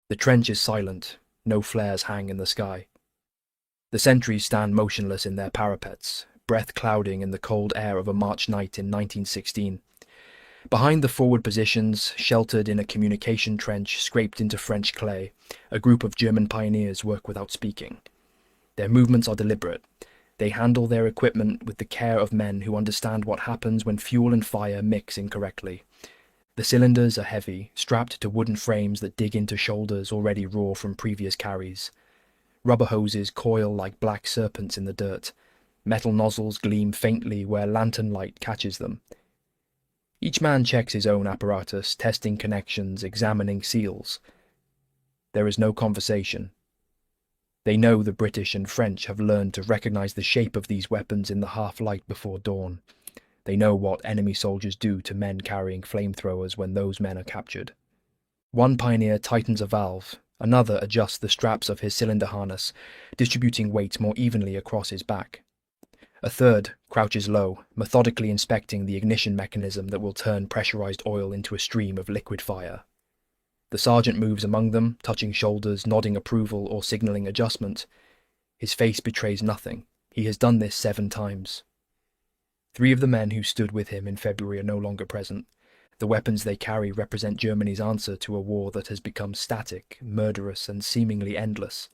The trench is silent, no flares hang in the sky. The sentries stand motionless in their parapets, breath clouding in the cold air of a March night in 1916. Behind the forward positions, sheltered in a communication trench scraped into French clay, a group of German pioneers work without speaking. Their movements are deliberate. They handle their equipment with the care of men who understand what happens when fuel and fire mix incorrectly. The cylinders are heavy, strapped to wooden frames that dig into shoulders already raw from previous carries. Rubber hoses coil like black serpents in the dirt. Metal nozzles gleam faintly where lantern light catches them. Each man checks his own apparatus, testing connections, examining seals. There is no conversation. They know the British and French have learned to recognize the shape of these weapons in the half-light before dawn. They know what enemy soldiers do to men carrying flamethrowers when those men are captured. One pioneer tightens a valve, another adjusts the straps of his cylinder harness, distributing weight more evenly across his back. A third crouches low, methodically inspecting the ignition mechanism that will turn pressurized oil into a stream of liquid fire. The sergeant moves among them, touching shoulders, nodding approval or signaling adjustment. His face betrays nothing. He has done this 7 times. 3 of the men who stood with him in February are no longer present. The weapons they carry represent Germany's answer to a war that has become static, murderous, and seemingly endless.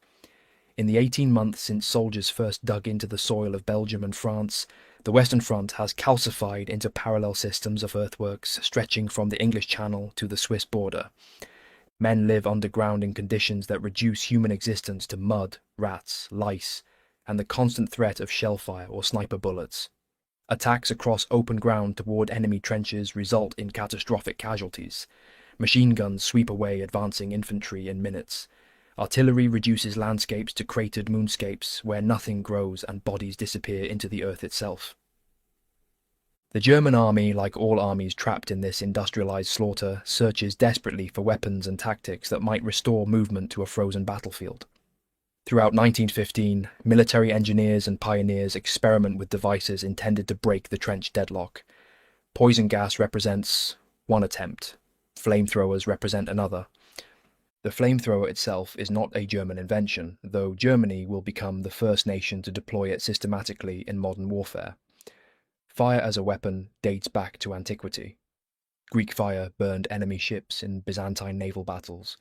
In the 18 months since soldiers first dug into the soil of Belgium and France, the Western Front has calcified into parallel systems of earthworks stretching from the English Channel to the Swiss border. Men live underground in conditions that reduce human existence to mud, rats, lice, and the constant threat of shellfire or sniper bullets. Attacks across open ground toward enemy trenches result in catastrophic casualties. Machine guns sweep away advancing infantry in minutes. Artillery reduces landscapes to cratered moonscapes where nothing grows and bodies disappear into the earth itself. The German army, like all armies trapped in this industrialized slaughter, searches desperately for weapons and tactics that might restore movement to a frozen battlefield. Throughout 1915, military engineers and pioneers experiment with devices intended to break the trench deadlock. Poison gas represents one attempt. Flamethrowers represent another. The flamethrower itself is not a German invention, though Germany will become the first nation to deploy it systematically in modern warfare. Fire as a weapon dates back to antiquity. Greek fire burned enemy ships in Byzantine naval battles.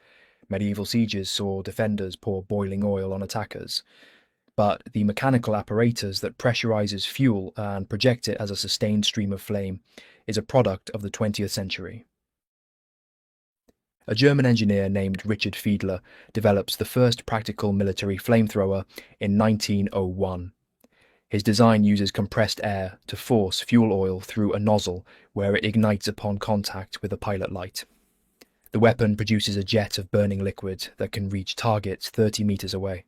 Medieval sieges saw defenders pour boiling oil on attackers. But the mechanical apparatus that pressurizes fuel and projects it as a sustained stream of flame is a product of the 20th century. A German engineer named Richard Fiedler develops the first practical military flamethrower in 1901. His design uses compressed air to force fuel oil through a nozzle where it ignites upon contact with a pilot light. The weapon produces a jet of burning liquid that can reach targets 30 meters away.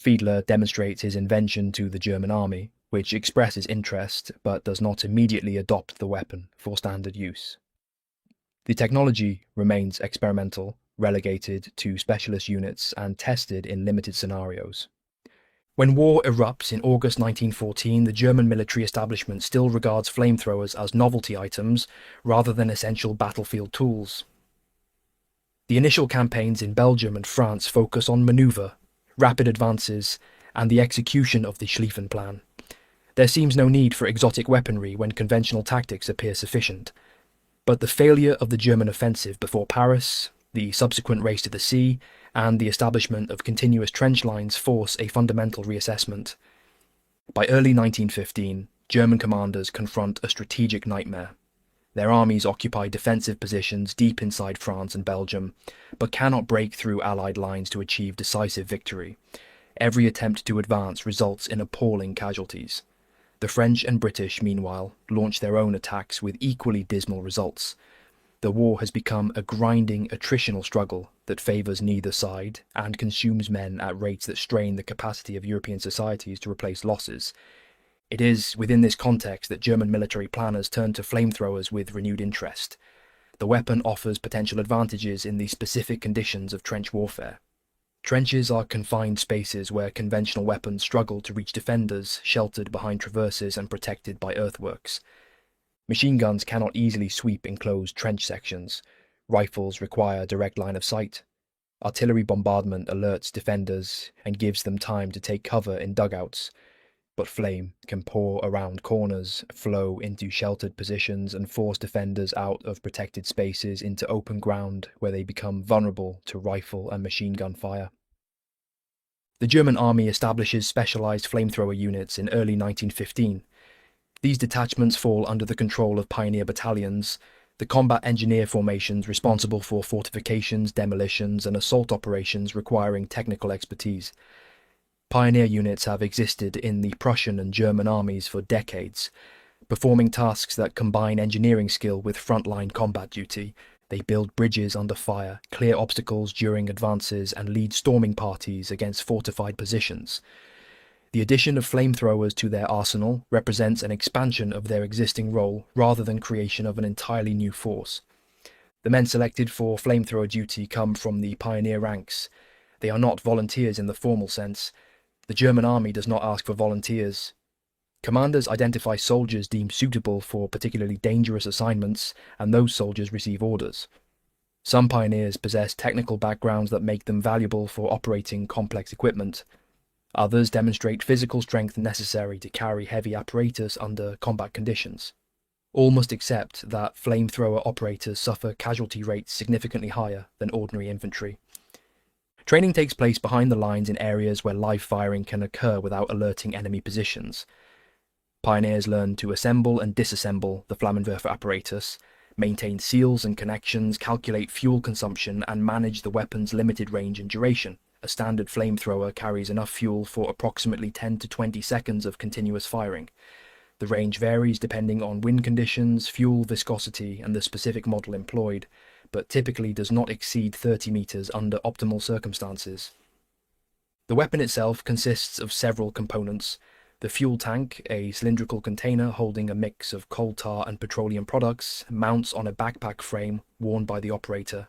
Fiedler demonstrates his invention to the German army, which expresses interest but does not immediately adopt the weapon for standard use. The technology remains experimental, relegated to specialist units and tested in limited scenarios. When war erupts in August 1914, the German military establishment still regards flamethrowers as novelty items rather than essential battlefield tools. The initial campaigns in Belgium and France focus on maneuver, rapid advances, and the execution of the Schlieffen Plan. There seems no need for exotic weaponry when conventional tactics appear sufficient. But the failure of the German offensive before Paris, the subsequent race to the sea, and the establishment of continuous trench lines force a fundamental reassessment. By early 1915, German commanders confront a strategic nightmare. Their armies occupy defensive positions deep inside France and Belgium, but cannot break through Allied lines to achieve decisive victory. Every attempt to advance results in appalling casualties. The French and British, meanwhile, launch their own attacks with equally dismal results. The war has become a grinding, attritional struggle that favours neither side and consumes men at rates that strain the capacity of European societies to replace losses. It is within this context that German military planners turn to flamethrowers with renewed interest. The weapon offers potential advantages in the specific conditions of trench warfare. Trenches are confined spaces where conventional weapons struggle to reach defenders sheltered behind traverses and protected by earthworks. Machine guns cannot easily sweep enclosed trench sections. Rifles require direct line of sight. Artillery bombardment alerts defenders and gives them time to take cover in dugouts, but flame can pour around corners, flow into sheltered positions, and force defenders out of protected spaces into open ground where they become vulnerable to rifle and machine gun fire. The German army establishes specialized flamethrower units in early 1915. These detachments fall under the control of pioneer battalions, the combat engineer formations responsible for fortifications, demolitions, and assault operations requiring technical expertise. Pioneer units have existed in the Prussian and German armies for decades. Performing tasks that combine engineering skill with frontline combat duty, they build bridges under fire, clear obstacles during advances, and lead storming parties against fortified positions. The addition of flamethrowers to their arsenal represents an expansion of their existing role rather than creation of an entirely new force. The men selected for flamethrower duty come from the pioneer ranks. They are not volunteers in the formal sense. The German army does not ask for volunteers. Commanders identify soldiers deemed suitable for particularly dangerous assignments, and those soldiers receive orders. Some pioneers possess technical backgrounds that make them valuable for operating complex equipment. Others demonstrate physical strength necessary to carry heavy apparatus under combat conditions. All must accept that flamethrower operators suffer casualty rates significantly higher than ordinary infantry. Training takes place behind the lines in areas where live firing can occur without alerting enemy positions. Pioneers learn to assemble and disassemble the Flammenwerfer apparatus, maintain seals and connections, calculate fuel consumption, and manage the weapon's limited range and duration. A standard flamethrower carries enough fuel for approximately 10 to 20 seconds of continuous firing. The range varies depending on wind conditions, fuel viscosity, and the specific model employed, but typically does not exceed 30 meters under optimal circumstances. The weapon itself consists of several components. The fuel tank, a cylindrical container holding a mix of coal tar and petroleum products, mounts on a backpack frame worn by the operator.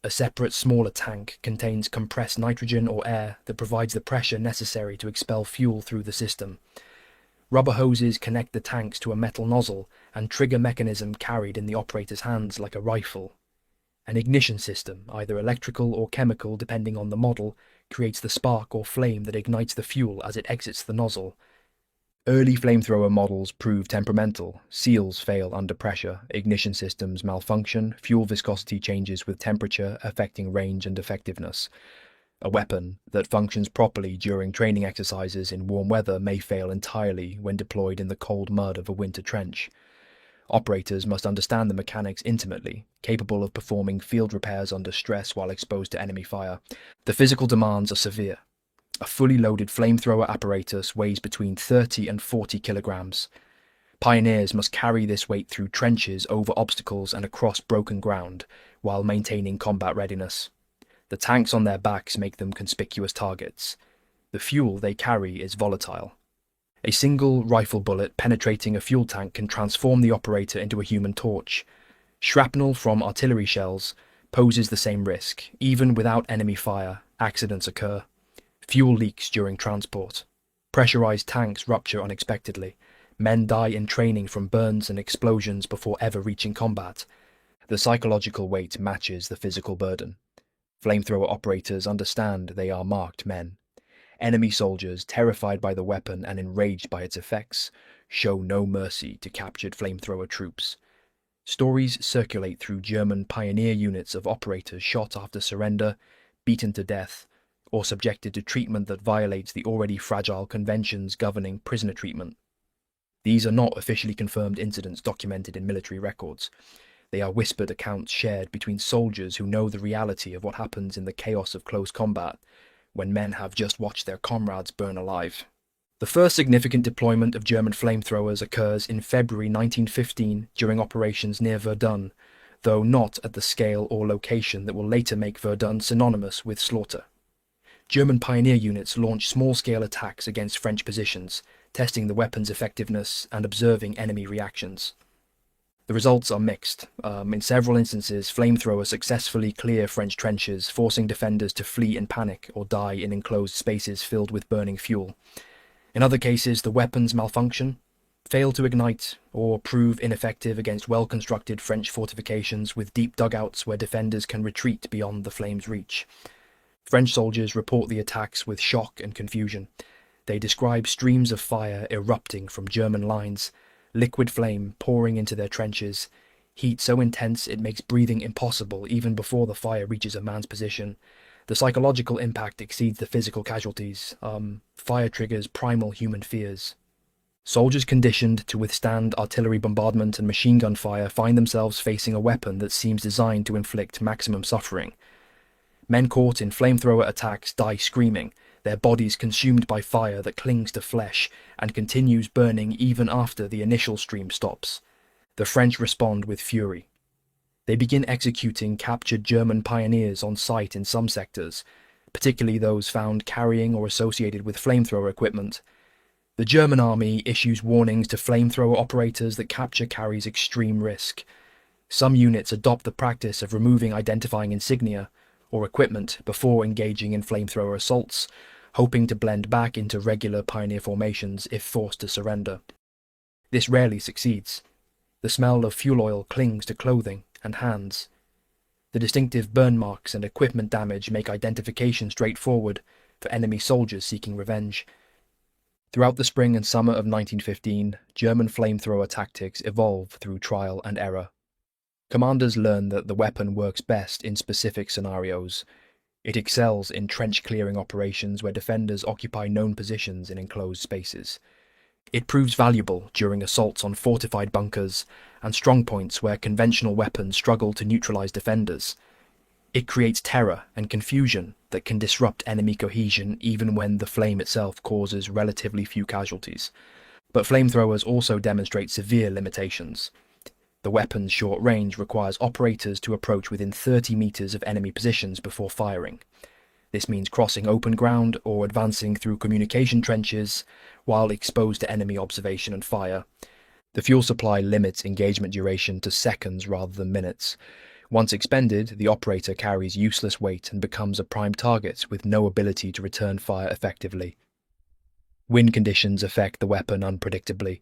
A separate, smaller tank contains compressed nitrogen or air that provides the pressure necessary to expel fuel through the system. Rubber hoses connect the tanks to a metal nozzle and trigger mechanism carried in the operator's hands like a rifle. An ignition system, either electrical or chemical depending on the model, creates the spark or flame that ignites the fuel as it exits the nozzle. Early flamethrower models prove temperamental. Seals fail under pressure, ignition systems malfunction, fuel viscosity changes with temperature, affecting range and effectiveness. A weapon that functions properly during training exercises in warm weather may fail entirely when deployed in the cold mud of a winter trench. Operators must understand the mechanics intimately, capable of performing field repairs under stress while exposed to enemy fire. The physical demands are severe. A fully loaded flamethrower apparatus weighs between 30 and 40 kilograms. Pioneers must carry this weight through trenches, over obstacles, and across broken ground, while maintaining combat readiness. The tanks on their backs make them conspicuous targets. The fuel they carry is volatile. A single rifle bullet penetrating a fuel tank can transform the operator into a human torch. Shrapnel from artillery shells poses the same risk. Even without enemy fire, accidents occur. Fuel leaks during transport. Pressurized tanks rupture unexpectedly. Men die in training from burns and explosions before ever reaching combat. The psychological weight matches the physical burden. Flamethrower operators understand they are marked men. Enemy soldiers, terrified by the weapon and enraged by its effects, show no mercy to captured flamethrower troops. Stories circulate through German pioneer units of operators shot after surrender, beaten to death, or subjected to treatment that violates the already fragile conventions governing prisoner treatment. These are not officially confirmed incidents documented in military records. They are whispered accounts shared between soldiers who know the reality of what happens in the chaos of close combat, when men have just watched their comrades burn alive. The first significant deployment of German flamethrowers occurs in February 1915 during operations near Verdun, though not at the scale or location that will later make Verdun synonymous with slaughter. German pioneer units launched small-scale attacks against French positions, testing the weapon's effectiveness and observing enemy reactions. The results are mixed. In several instances, flamethrowers successfully clear French trenches, forcing defenders to flee in panic or die in enclosed spaces filled with burning fuel. In other cases, the weapons malfunction, fail to ignite, or prove ineffective against well-constructed French fortifications with deep dugouts where defenders can retreat beyond the flames' reach. French soldiers report the attacks with shock and confusion. They describe streams of fire erupting from German lines, liquid flame pouring into their trenches, heat so intense it makes breathing impossible even before the fire reaches a man's position. The psychological impact exceeds the physical casualties. Fire triggers primal human fears. Soldiers conditioned to withstand artillery bombardment and machine gun fire find themselves facing a weapon that seems designed to inflict maximum suffering. Men caught in flamethrower attacks die screaming, their bodies consumed by fire that clings to flesh and continues burning even after the initial stream stops. The French respond with fury. They begin executing captured German pioneers on sight in some sectors, particularly those found carrying or associated with flamethrower equipment. The German army issues warnings to flamethrower operators that capture carries extreme risk. Some units adopt the practice of removing identifying insignia or equipment before engaging in flamethrower assaults, hoping to blend back into regular pioneer formations if forced to surrender. This rarely succeeds. The smell of fuel oil clings to clothing and hands. The distinctive burn marks and equipment damage make identification straightforward for enemy soldiers seeking revenge. Throughout the spring and summer of 1915, German flamethrower tactics evolve through trial and error. Commanders learn that the weapon works best in specific scenarios. It excels in trench-clearing operations where defenders occupy known positions in enclosed spaces. It proves valuable during assaults on fortified bunkers and strongpoints where conventional weapons struggle to neutralize defenders. It creates terror and confusion that can disrupt enemy cohesion even when the flame itself causes relatively few casualties. But flamethrowers also demonstrate severe limitations. The weapon's short range requires operators to approach within 30 meters of enemy positions before firing. This means crossing open ground or advancing through communication trenches while exposed to enemy observation and fire. The fuel supply limits engagement duration to seconds rather than minutes. Once expended, the operator carries useless weight and becomes a prime target with no ability to return fire effectively. Wind conditions affect the weapon unpredictably.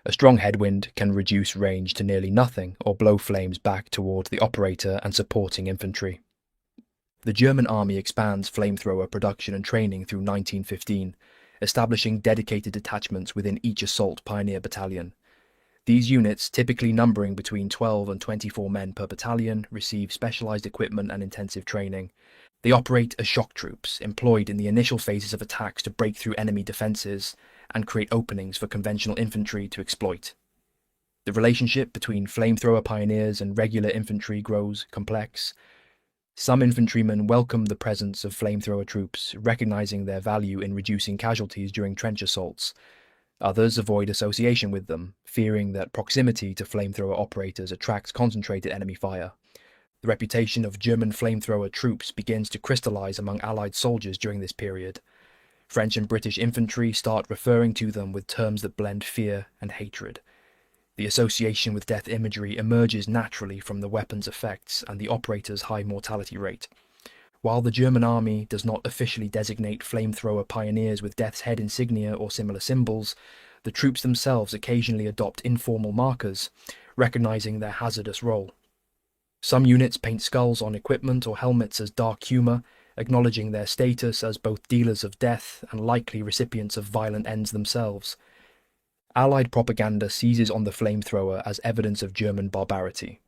A strong headwind can reduce range to nearly nothing or blow flames back toward the operator and supporting infantry. The German army expands flamethrower production and training through 1915, establishing dedicated detachments within each assault pioneer battalion. These units, typically numbering between 12 and 24 men per battalion, receive specialized equipment and intensive training. They operate as shock troops, employed in the initial phases of attacks to break through enemy defenses and create openings for conventional infantry to exploit. The relationship between flamethrower pioneers and regular infantry grows complex. Some infantrymen welcome the presence of flamethrower troops, recognizing their value in reducing casualties during trench assaults. Others avoid association with them, fearing that proximity to flamethrower operators attracts concentrated enemy fire. The reputation of German flamethrower troops begins to crystallize among Allied soldiers during this period. French and British infantry start referring to them with terms that blend fear and hatred. The association with death imagery emerges naturally from the weapon's effects and the operator's high mortality rate. While the German army does not officially designate flamethrower pioneers with death's head insignia or similar symbols, the troops themselves occasionally adopt informal markers, recognizing their hazardous role. Some units paint skulls on equipment or helmets as dark humor, acknowledging their status as both dealers of death and likely recipients of violent ends themselves. Allied propaganda seizes on the flamethrower as evidence of German barbarity.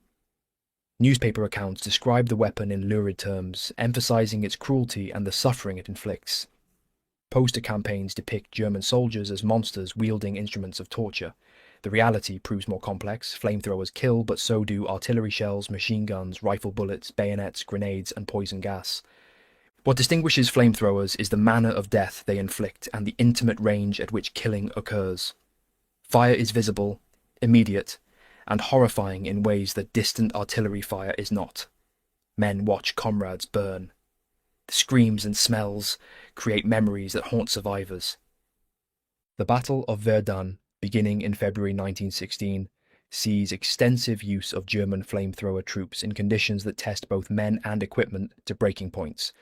Newspaper accounts describe the weapon in lurid terms, emphasizing its cruelty and the suffering it inflicts. Poster campaigns depict German soldiers as monsters wielding instruments of torture. The reality proves more complex. Flamethrowers kill, but so do artillery shells, machine guns, rifle bullets, bayonets, grenades, and poison gas. What distinguishes flamethrowers is the manner of death they inflict and the intimate range at which killing occurs. Fire is visible, immediate, and horrifying in ways that distant artillery fire is not. Men watch comrades burn. The screams and smells create memories that haunt survivors. The Battle of Verdun, beginning in February 1916, sees extensive use of German flamethrower troops in conditions that test both men and equipment to breaking points.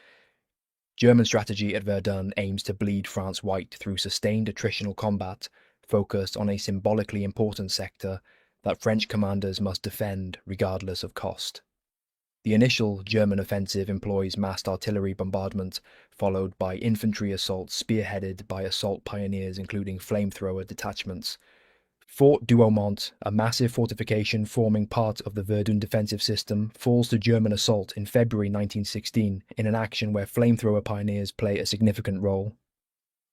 German strategy at Verdun aims to bleed France white through sustained attritional combat focused on a symbolically important sector that French commanders must defend regardless of cost. The initial German offensive employs massed artillery bombardment, followed by infantry assaults spearheaded by assault pioneers including flamethrower detachments. Fort Douaumont, a massive fortification forming part of the Verdun defensive system, falls to German assault in February 1916 in an action where flamethrower pioneers play a significant role.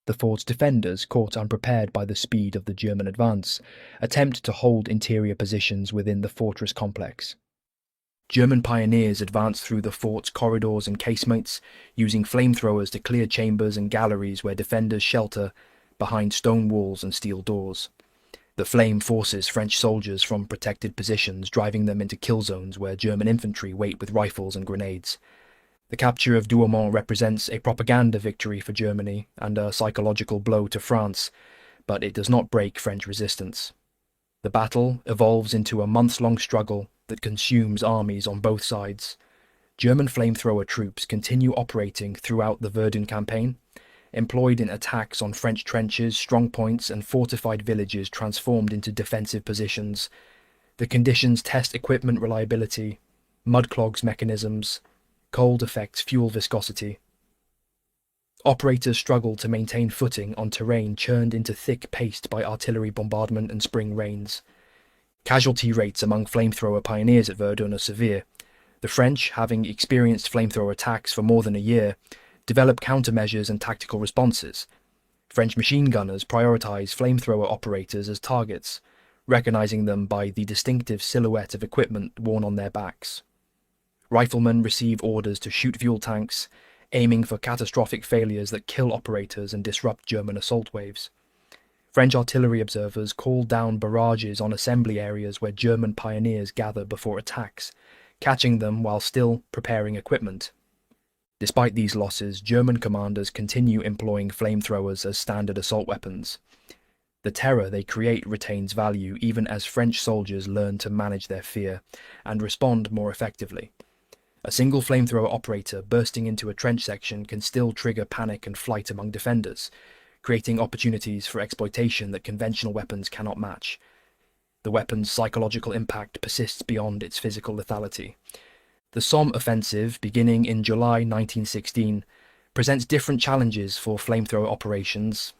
The fort's defenders, caught unprepared by the speed of the German advance, attempt to hold interior positions within the fortress complex. German pioneers advance through the fort's corridors and casemates, using flamethrowers to clear chambers and galleries where defenders shelter behind stone walls and steel doors. The flame forces French soldiers from protected positions, driving them into kill zones where German infantry wait with rifles and grenades. The capture of Douaumont represents a propaganda victory for Germany and a psychological blow to France, but it does not break French resistance. The battle evolves into a months-long struggle that consumes armies on both sides. German flamethrower troops continue operating throughout the Verdun campaign, employed in attacks on French trenches, strongpoints, and fortified villages transformed into defensive positions. The conditions test equipment reliability, mud clogs mechanisms, cold affects fuel viscosity. Operators struggle to maintain footing on terrain churned into thick paste by artillery bombardment and spring rains. Casualty rates among flamethrower pioneers at Verdun are severe. The French, having experienced flamethrower attacks for more than a year, develop countermeasures and tactical responses. French machine gunners prioritize flamethrower operators as targets, recognizing them by the distinctive silhouette of equipment worn on their backs. Riflemen receive orders to shoot fuel tanks, aiming for catastrophic failures that kill operators and disrupt German assault waves. French artillery observers call down barrages on assembly areas where German pioneers gather before attacks, catching them while still preparing equipment. Despite these losses, German commanders continue employing flamethrowers as standard assault weapons. The terror they create retains value even as French soldiers learn to manage their fear and respond more effectively. A single flamethrower operator bursting into a trench section can still trigger panic and flight among defenders, creating opportunities for exploitation that conventional weapons cannot match. The weapon's psychological impact persists beyond its physical lethality. The Somme offensive, beginning in July 1916, presents different challenges for flamethrower operations.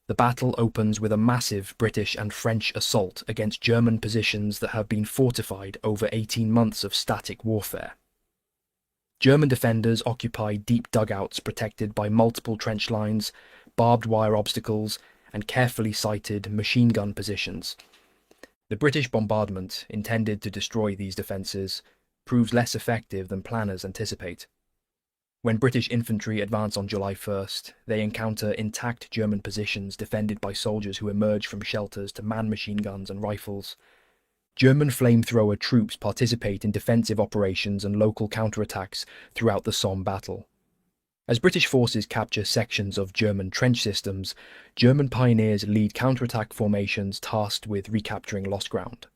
The battle opens with a massive British and French assault against German positions that have been fortified over 18 months of static warfare. German defenders occupy deep dugouts protected by multiple trench lines, barbed wire obstacles, and carefully sighted machine gun positions. The British bombardment, intended to destroy these defences, proves less effective than planners anticipate. When British infantry advance on July 1st, they encounter intact German positions defended by soldiers who emerge from shelters to man machine guns and rifles. German flamethrower troops participate in defensive operations and local counterattacks throughout the Somme battle. As British forces capture sections of German trench systems, German pioneers lead counterattack formations tasked with recapturing lost ground.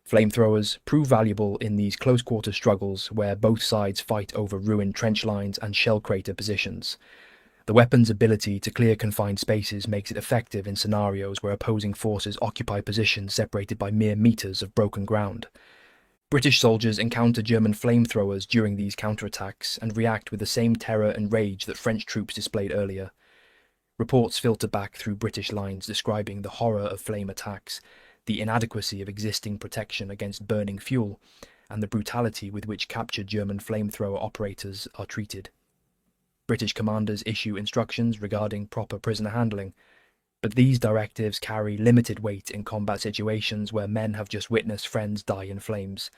Flamethrowers prove valuable in these close-quarter struggles where both sides fight over ruined trench lines and shell crater positions. The weapon's ability to clear confined spaces makes it effective in scenarios where opposing forces occupy positions separated by mere meters of broken ground. British soldiers encounter German flamethrowers during these counterattacks and react with the same terror and rage that French troops displayed earlier. Reports filter back through British lines describing the horror of flame attacks, the inadequacy of existing protection against burning fuel, and the brutality with which captured German flamethrower operators are treated. British commanders issue instructions regarding proper prisoner handling, but these directives carry limited weight in combat situations where men have just witnessed friends die in flames.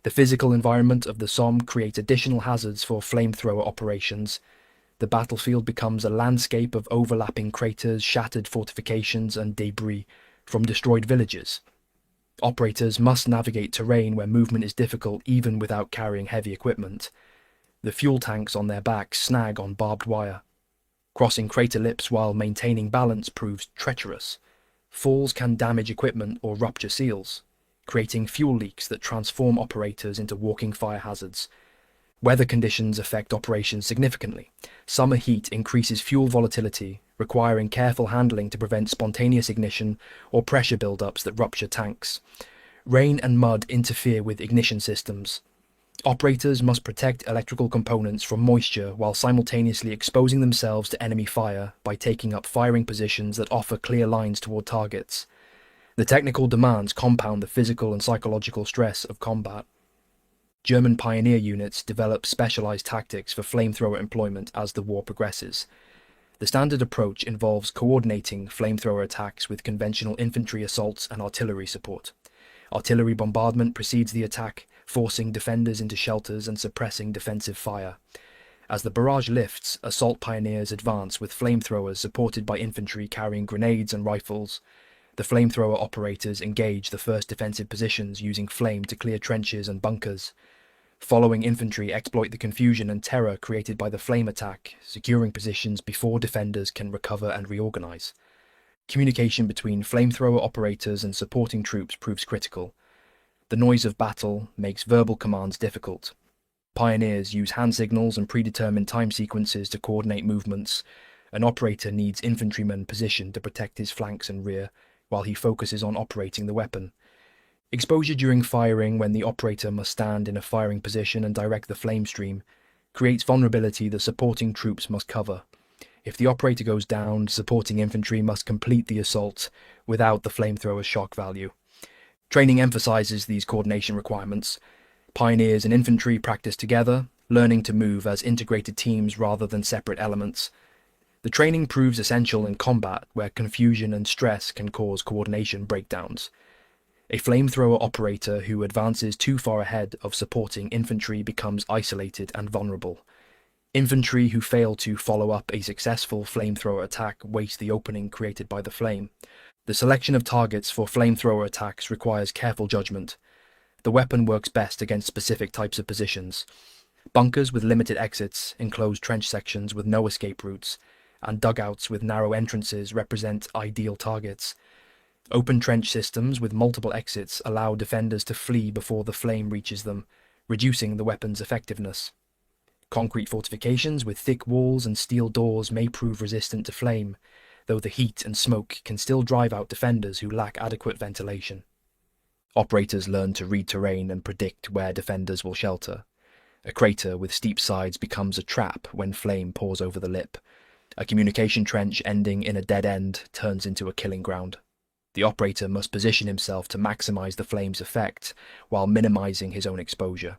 The physical environment of the Somme creates additional hazards for flamethrower operations. The battlefield becomes a landscape of overlapping craters, shattered fortifications, and debris from destroyed villages. Operators must navigate terrain where movement is difficult even without carrying heavy equipment. The fuel tanks on their backs snag on barbed wire. Crossing crater lips while maintaining balance proves treacherous. Falls can damage equipment or rupture seals, creating fuel leaks that transform operators into walking fire hazards. Weather conditions affect operations significantly. Summer heat increases fuel volatility, requiring careful handling to prevent spontaneous ignition or pressure buildups that rupture tanks. Rain and mud interfere with ignition systems. Operators must protect electrical components from moisture while simultaneously exposing themselves to enemy fire by taking up firing positions that offer clear lines toward targets. The technical demands compound the physical and psychological stress of combat. German pioneer units developed specialized tactics for flamethrower employment as the war progresses. The standard approach involves coordinating flamethrower attacks with conventional infantry assaults and artillery support. Artillery bombardment precedes the attack, forcing defenders into shelters and suppressing defensive fire. As the barrage lifts, assault pioneers advance with flamethrowers supported by infantry carrying grenades and rifles. The flamethrower operators engage the first defensive positions using flame to clear trenches and bunkers. Following infantry exploit the confusion and terror created by the flame attack, securing positions before defenders can recover and reorganize. Communication between flamethrower operators and supporting troops proves critical. The noise of battle makes verbal commands difficult. Pioneers use hand signals and predetermined time sequences to coordinate movements. An operator needs infantrymen positioned to protect his flanks and rear, while he focuses on operating the weapon. Exposure during firing, when the operator must stand in a firing position and direct the flame stream, creates vulnerability the supporting troops must cover. If the operator goes down, supporting infantry must complete the assault without the flamethrower's shock value. Training emphasizes these coordination requirements. Pioneers and infantry practice together, learning to move as integrated teams rather than separate elements. The training proves essential in combat where confusion and stress can cause coordination breakdowns. A flamethrower operator who advances too far ahead of supporting infantry becomes isolated and vulnerable. Infantry who fail to follow up a successful flamethrower attack waste the opening created by the flame. The selection of targets for flamethrower attacks requires careful judgment. The weapon works best against specific types of positions. Bunkers with limited exits, enclosed trench sections with no escape routes, and dugouts with narrow entrances represent ideal targets. Open trench systems with multiple exits allow defenders to flee before the flame reaches them, reducing the weapon's effectiveness. Concrete fortifications with thick walls and steel doors may prove resistant to flame, though the heat and smoke can still drive out defenders who lack adequate ventilation. Operators learn to read terrain and predict where defenders will shelter. A crater with steep sides becomes a trap when flame pours over the lip. A communication trench ending in a dead end turns into a killing ground. The operator must position himself to maximize the flame's effect while minimizing his own exposure.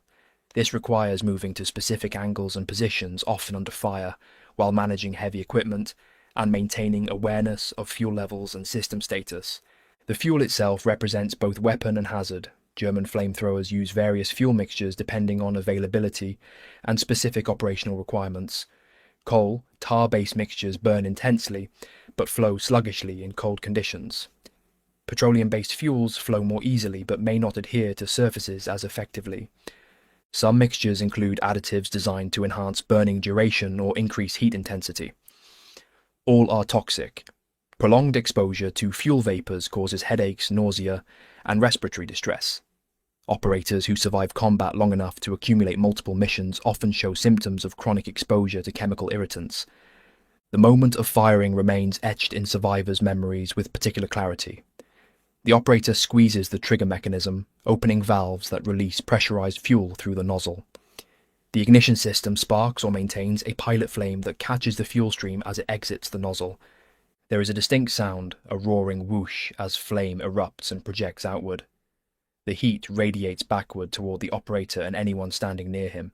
This requires moving to specific angles and positions, often under fire, while managing heavy equipment and maintaining awareness of fuel levels and system status. The fuel itself represents both weapon and hazard. German flamethrowers use various fuel mixtures depending on availability and specific operational requirements. Coal, tar-based mixtures burn intensely, but flow sluggishly in cold conditions. Petroleum-based fuels flow more easily but may not adhere to surfaces as effectively. Some mixtures include additives designed to enhance burning duration or increase heat intensity. All are toxic. Prolonged exposure to fuel vapors causes headaches, nausea, and respiratory distress. Operators who survive combat long enough to accumulate multiple missions often show symptoms of chronic exposure to chemical irritants. The moment of firing remains etched in survivors' memories with particular clarity. The operator squeezes the trigger mechanism, opening valves that release pressurized fuel through the nozzle. The ignition system sparks or maintains a pilot flame that catches the fuel stream as it exits the nozzle. There is a distinct sound, a roaring whoosh, as flame erupts and projects outward. The heat radiates backward toward the operator and anyone standing near him.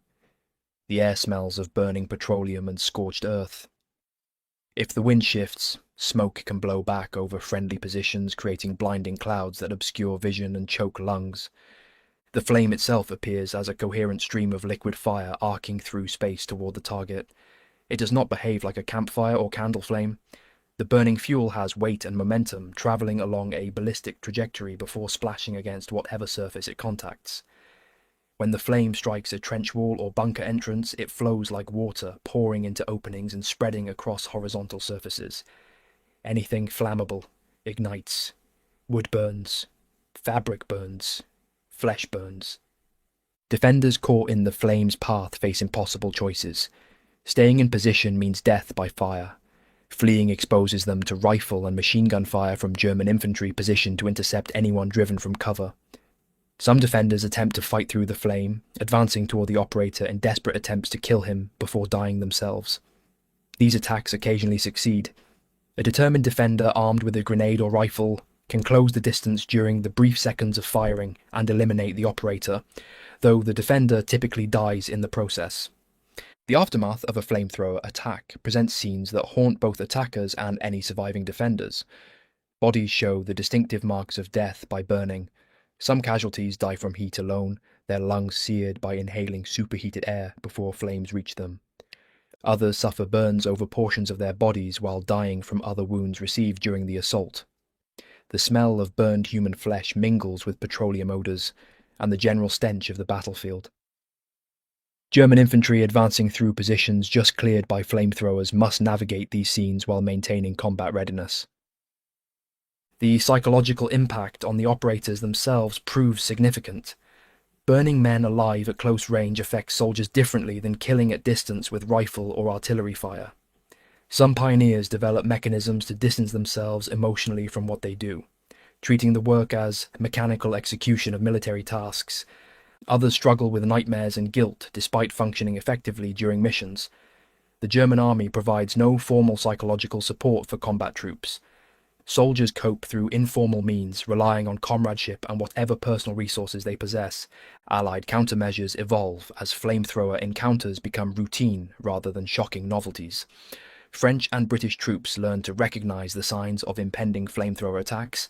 The air smells of burning petroleum and scorched earth. If the wind shifts, smoke can blow back over friendly positions, creating blinding clouds that obscure vision and choke lungs. The flame itself appears as a coherent stream of liquid fire arcing through space toward the target. It does not behave like a campfire or candle flame. The burning fuel has weight and momentum, traveling along a ballistic trajectory before splashing against whatever surface it contacts. When the flame strikes a trench wall or bunker entrance, it flows like water, pouring into openings and spreading across horizontal surfaces. Anything flammable ignites. Wood burns. Fabric burns. Flesh burns. Defenders caught in the flame's path face impossible choices. Staying in position means death by fire. Fleeing exposes them to rifle and machine gun fire from German infantry positioned to intercept anyone driven from cover. Some defenders attempt to fight through the flame, advancing toward the operator in desperate attempts to kill him before dying themselves. These attacks occasionally succeed. A determined defender armed with a grenade or rifle can close the distance during the brief seconds of firing and eliminate the operator, though the defender typically dies in the process. The aftermath of a flamethrower attack presents scenes that haunt both attackers and any surviving defenders. Bodies show the distinctive marks of death by burning. Some casualties die from heat alone, their lungs seared by inhaling superheated air before flames reach them. Others suffer burns over portions of their bodies while dying from other wounds received during the assault. The smell of burned human flesh mingles with petroleum odours and the general stench of the battlefield. German infantry advancing through positions just cleared by flamethrowers must navigate these scenes while maintaining combat readiness. The psychological impact on the operators themselves proves significant. Burning men alive at close range affects soldiers differently than killing at distance with rifle or artillery fire. Some pioneers develop mechanisms to distance themselves emotionally from what they do, treating the work as mechanical execution of military tasks. Others struggle with nightmares and guilt despite functioning effectively during missions. The German army provides no formal psychological support for combat troops. Soldiers cope through informal means, relying on comradeship and whatever personal resources they possess. Allied countermeasures evolve as flamethrower encounters become routine rather than shocking novelties. French and British troops learn to recognize the signs of impending flamethrower attacks.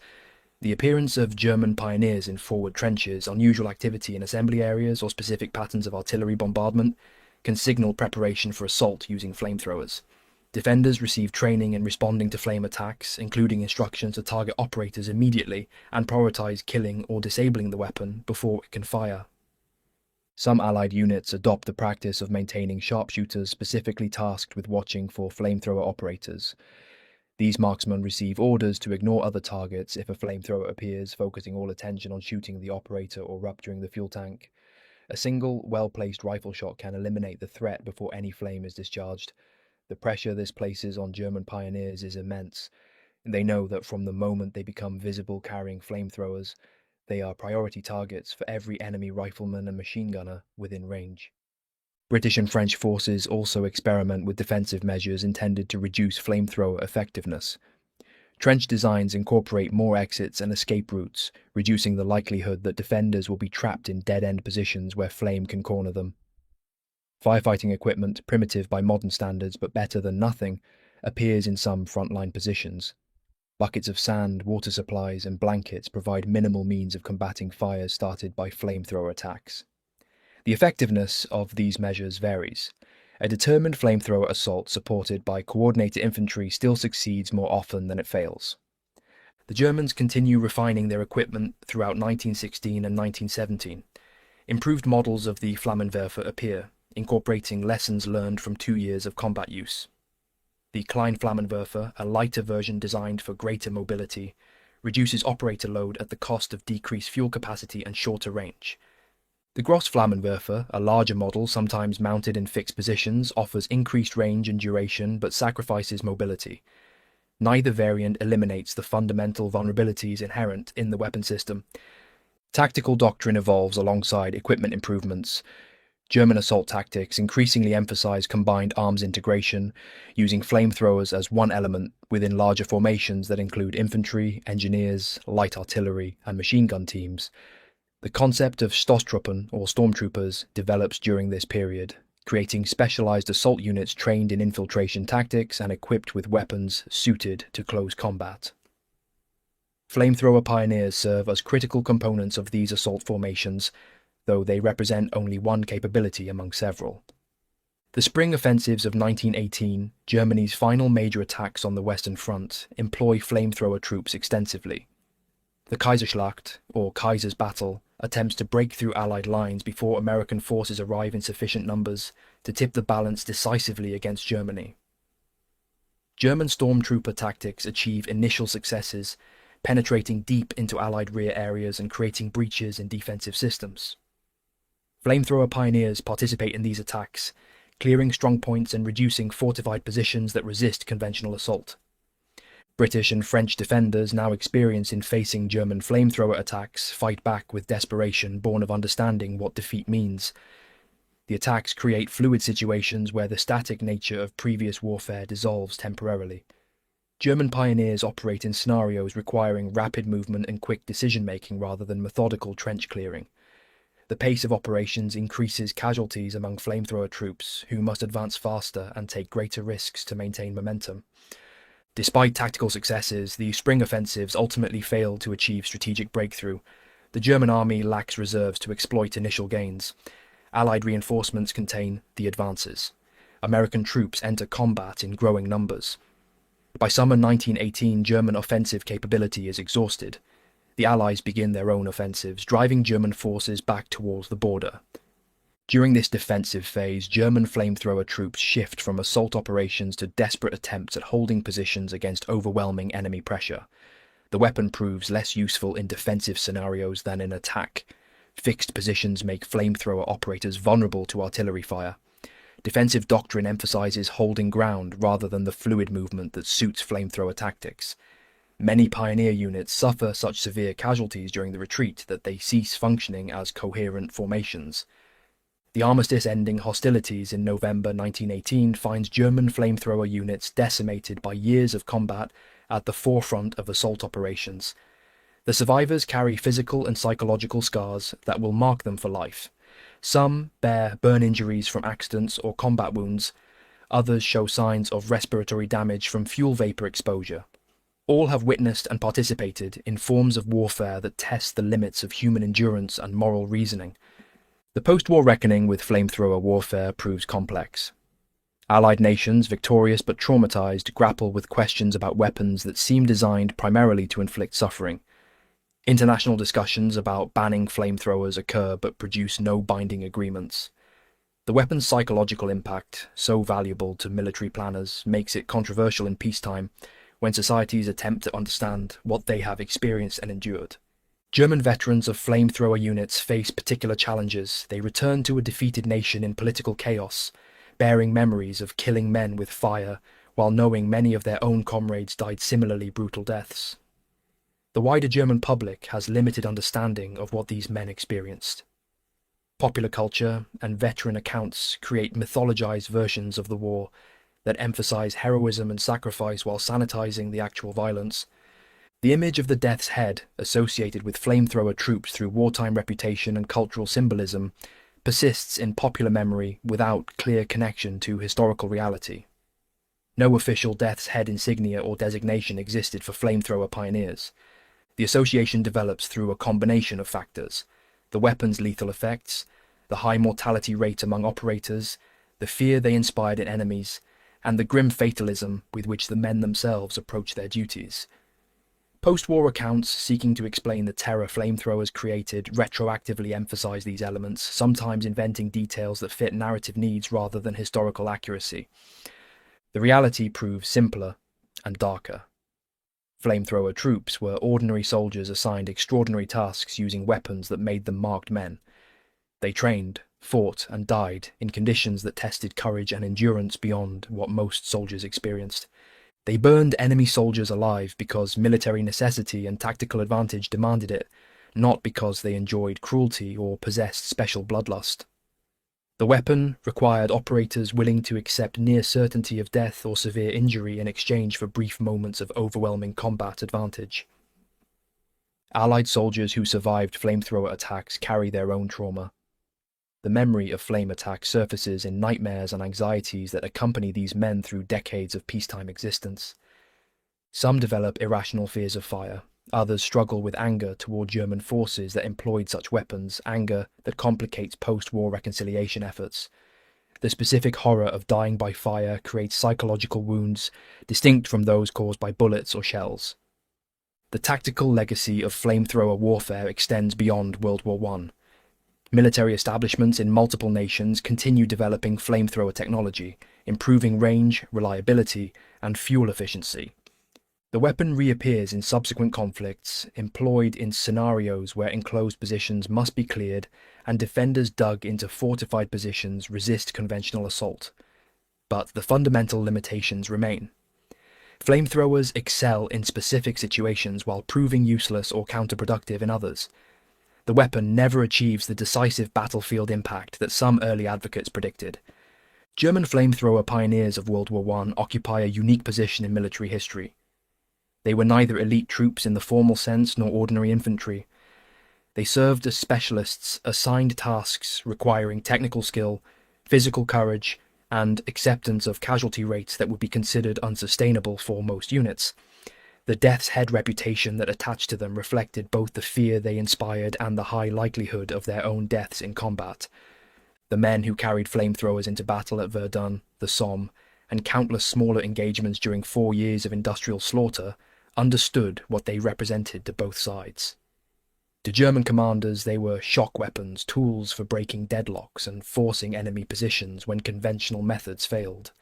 The appearance of German pioneers in forward trenches, unusual activity in assembly areas, or specific patterns of artillery bombardment can signal preparation for assault using flamethrowers. Defenders receive training in responding to flame attacks, including instructions to target operators immediately and prioritize killing or disabling the weapon before it can fire. Some Allied units adopt the practice of maintaining sharpshooters specifically tasked with watching for flamethrower operators. These marksmen receive orders to ignore other targets if a flamethrower appears, focusing all attention on shooting the operator or rupturing the fuel tank. A single, well-placed rifle shot can eliminate the threat before any flame is discharged. The pressure this places on German pioneers is immense. They know that from the moment they become visible carrying flamethrowers, they are priority targets for every enemy rifleman and machine gunner within range. British and French forces also experiment with defensive measures intended to reduce flamethrower effectiveness. Trench designs incorporate more exits and escape routes, reducing the likelihood that defenders will be trapped in dead-end positions where flame can corner them. Firefighting equipment, primitive by modern standards but better than nothing, appears in some frontline positions. Buckets of sand, water supplies, and blankets provide minimal means of combating fires started by flamethrower attacks. The effectiveness of these measures varies. A determined flamethrower assault supported by coordinated infantry still succeeds more often than it fails. The Germans continue refining their equipment throughout 1916 and 1917. Improved models of the Flammenwerfer appear, incorporating lessons learned from 2 years of combat use. The Klein Flammenwerfer, a lighter version designed for greater mobility, reduces operator load at the cost of decreased fuel capacity and shorter range. The Gross Flammenwerfer, a larger model sometimes mounted in fixed positions, offers increased range and duration but sacrifices mobility. Neither variant eliminates the fundamental vulnerabilities inherent in the weapon system. Tactical doctrine evolves alongside equipment improvements. German assault tactics increasingly emphasize combined arms integration, using flamethrowers as one element within larger formations that include infantry, engineers, light artillery, and machine gun teams. The concept of Stoßtruppen, or stormtroopers, develops during this period, creating specialized assault units trained in infiltration tactics and equipped with weapons suited to close combat. Flamethrower pioneers serve as critical components of these assault formations, though they represent only one capability among several. The spring offensives of 1918, Germany's final major attacks on the Western Front, employ flamethrower troops extensively. The Kaiserschlacht, or Kaiser's Battle, attempts to break through Allied lines before American forces arrive in sufficient numbers to tip the balance decisively against Germany. German stormtrooper tactics achieve initial successes, penetrating deep into Allied rear areas and creating breaches in defensive systems. Flamethrower pioneers participate in these attacks, clearing strongpoints and reducing fortified positions that resist conventional assault. British and French defenders, now experienced in facing German flamethrower attacks, fight back with desperation born of understanding what defeat means. The attacks create fluid situations where the static nature of previous warfare dissolves temporarily. German pioneers operate in scenarios requiring rapid movement and quick decision-making rather than methodical trench clearing. The pace of operations increases casualties among flamethrower troops, who must advance faster and take greater risks to maintain momentum. Despite tactical successes, the spring offensives ultimately failed to achieve strategic breakthrough. The German army lacks reserves to exploit initial gains. Allied reinforcements contain the advances. American troops enter combat in growing numbers. By summer 1918, German offensive capability is exhausted. The Allies begin their own offensives, driving German forces back towards the border. During this defensive phase, German flamethrower troops shift from assault operations to desperate attempts at holding positions against overwhelming enemy pressure. The weapon proves less useful in defensive scenarios than in attack. Fixed positions make flamethrower operators vulnerable to artillery fire. Defensive doctrine emphasizes holding ground rather than the fluid movement that suits flamethrower tactics. Many pioneer units suffer such severe casualties during the retreat that they cease functioning as coherent formations. The armistice-ending hostilities in November 1918 finds German flamethrower units decimated by years of combat at the forefront of assault operations. The survivors carry physical and psychological scars that will mark them for life. Some bear burn injuries from accidents or combat wounds. Others show signs of respiratory damage from fuel vapor exposure. All have witnessed and participated in forms of warfare that test the limits of human endurance and moral reasoning. The post-war reckoning with flamethrower warfare proves complex. Allied nations, victorious but traumatized, grapple with questions about weapons that seem designed primarily to inflict suffering. International discussions about banning flamethrowers occur but produce no binding agreements. The weapon's psychological impact, so valuable to military planners, makes it controversial in peacetime when societies attempt to understand what they have experienced and endured. German veterans of flamethrower units face particular challenges. They return to a defeated nation in political chaos, bearing memories of killing men with fire, while knowing many of their own comrades died similarly brutal deaths. The wider German public has limited understanding of what these men experienced. Popular culture and veteran accounts create mythologized versions of the war that emphasize heroism and sacrifice while sanitizing the actual violence. The image of the death's head, associated with flamethrower troops through wartime reputation and cultural symbolism, persists in popular memory without clear connection to historical reality. No official death's head insignia or designation existed for flamethrower pioneers. The association develops through a combination of factors: the weapon's lethal effects, the high mortality rate among operators, the fear they inspired in enemies, and the grim fatalism with which the men themselves approach their duties. Post-war accounts seeking to explain the terror flamethrowers created retroactively emphasize these elements, sometimes inventing details that fit narrative needs rather than historical accuracy. The reality proves simpler and darker. Flamethrower troops were ordinary soldiers assigned extraordinary tasks using weapons that made them marked men. They trained, fought, and died in conditions that tested courage and endurance beyond what most soldiers experienced. They burned enemy soldiers alive because military necessity and tactical advantage demanded it, not because they enjoyed cruelty or possessed special bloodlust. The weapon required operators willing to accept near certainty of death or severe injury in exchange for brief moments of overwhelming combat advantage. Allied soldiers who survived flamethrower attacks carry their own trauma. The memory of flame attacks surfaces in nightmares and anxieties that accompany these men through decades of peacetime existence. Some develop irrational fears of fire. Others struggle with anger toward German forces that employed such weapons, anger that complicates post-war reconciliation efforts. The specific horror of dying by fire creates psychological wounds distinct from those caused by bullets or shells. The tactical legacy of flamethrower warfare extends beyond World War I. Military establishments in multiple nations continue developing flamethrower technology, improving range, reliability, and fuel efficiency. The weapon reappears in subsequent conflicts, employed in scenarios where enclosed positions must be cleared and defenders dug into fortified positions resist conventional assault. But the fundamental limitations remain. Flamethrowers excel in specific situations while proving useless or counterproductive in others. The weapon never achieves the decisive battlefield impact that some early advocates predicted. German flamethrower pioneers of World War I occupy a unique position in military history. They were neither elite troops in the formal sense nor ordinary infantry. They served as specialists assigned tasks requiring technical skill, physical courage, and acceptance of casualty rates that would be considered unsustainable for most units. The death's head reputation that attached to them reflected both the fear they inspired and the high likelihood of their own deaths in combat. The men who carried flamethrowers into battle at Verdun, the Somme, and countless smaller engagements during 4 years of industrial slaughter understood what they represented to both sides. To German commanders, they were shock weapons, tools for breaking deadlocks and forcing enemy positions when conventional methods failed.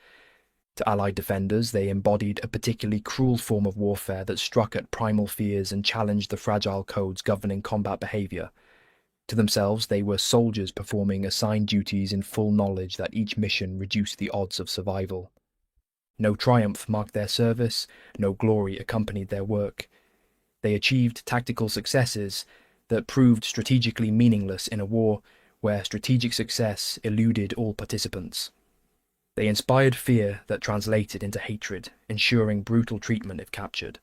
To Allied defenders, they embodied a particularly cruel form of warfare that struck at primal fears and challenged the fragile codes governing combat behaviour. To themselves, they were soldiers performing assigned duties in full knowledge that each mission reduced the odds of survival. No triumph marked their service, no glory accompanied their work. They achieved tactical successes that proved strategically meaningless in a war where strategic success eluded all participants. They inspired fear that translated into hatred, ensuring brutal treatment if captured.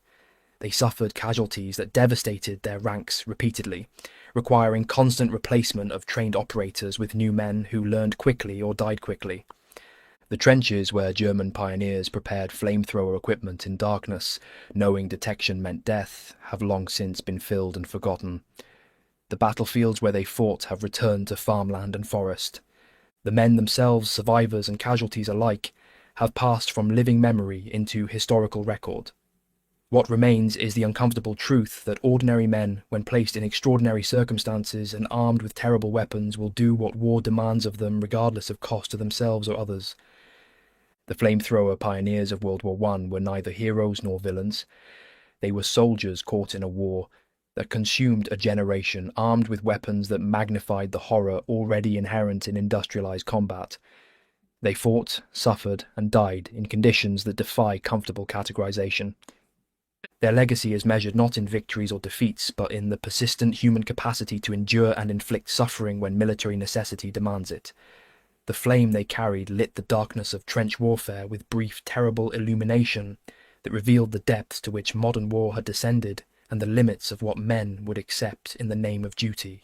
They suffered casualties that devastated their ranks repeatedly, requiring constant replacement of trained operators with new men who learned quickly or died quickly. The trenches where German pioneers prepared flamethrower equipment in darkness, knowing detection meant death, have long since been filled and forgotten. The battlefields where they fought have returned to farmland and forest. The men themselves, survivors and casualties alike, have passed from living memory into historical record. What remains is the uncomfortable truth that ordinary men, when placed in extraordinary circumstances and armed with terrible weapons, will do what war demands of them regardless of cost to themselves or others. The flamethrower pioneers of World War I were neither heroes nor villains. They were soldiers caught in a war that consumed a generation, armed with weapons that magnified the horror already inherent in industrialized combat. They fought, suffered, and died in conditions that defy comfortable categorization. Their legacy is measured not in victories or defeats, but in the persistent human capacity to endure and inflict suffering when military necessity demands it. The flame they carried lit the darkness of trench warfare with brief, terrible illumination that revealed the depths to which modern war had descended and the limits of what men would accept in the name of duty.